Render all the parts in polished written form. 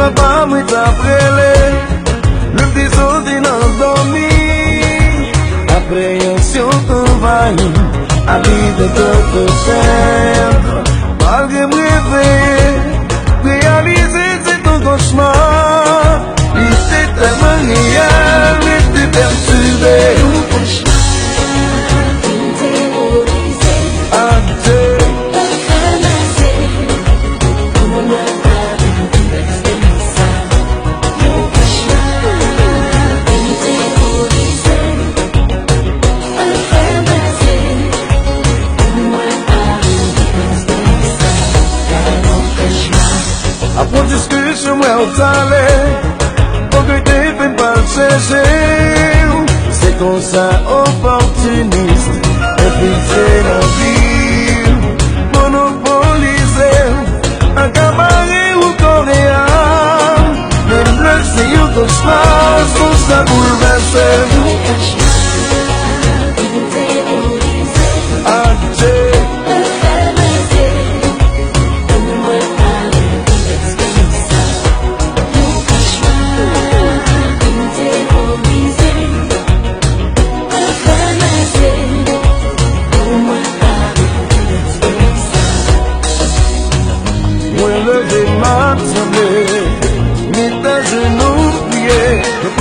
mwen pa mwen ta prele, le disoti nan dormi, appréhension t'envahit, à l'idée de te perdre, malgré me réveiller, réaliser c'est ton cauchemar, il était tellement réel, mais t'es perturbé. Apon diskusyon mwen ou tale, pou ke te fin pa chèche, se kon sa opportuniste, epize nan vil, monopolize, akabare ou korean, men blek se yon koshman, son sa bouleverse.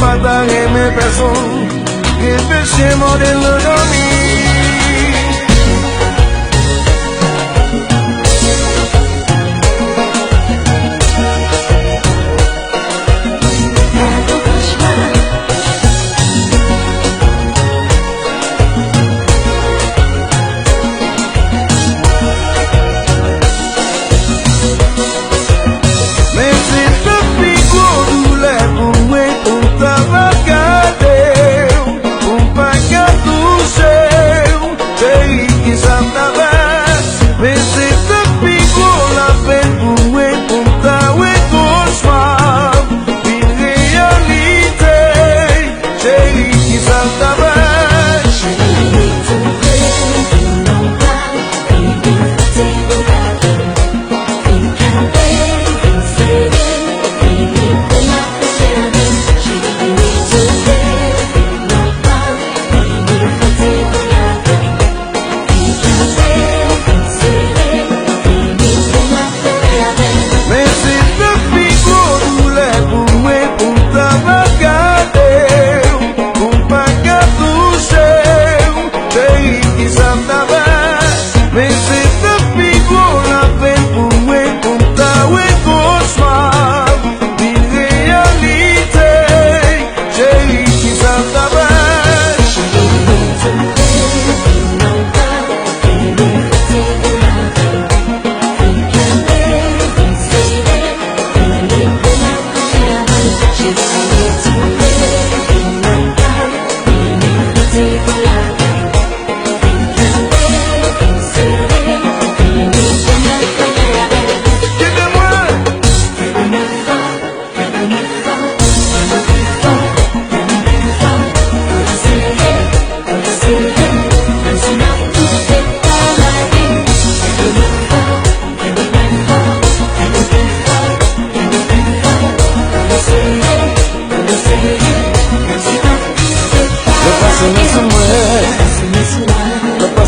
Pataré mes personnes, réfléchis-moi de l'endormi.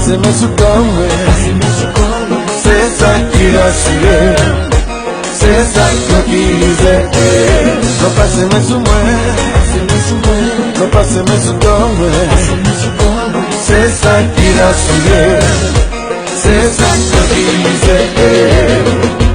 Se me sucombe, c'est ça qui rassure, c'est ça qui disait. Non pas se me soumet, non pas se me sucombe, c'est ça qui rassure, c'est ça qui disait.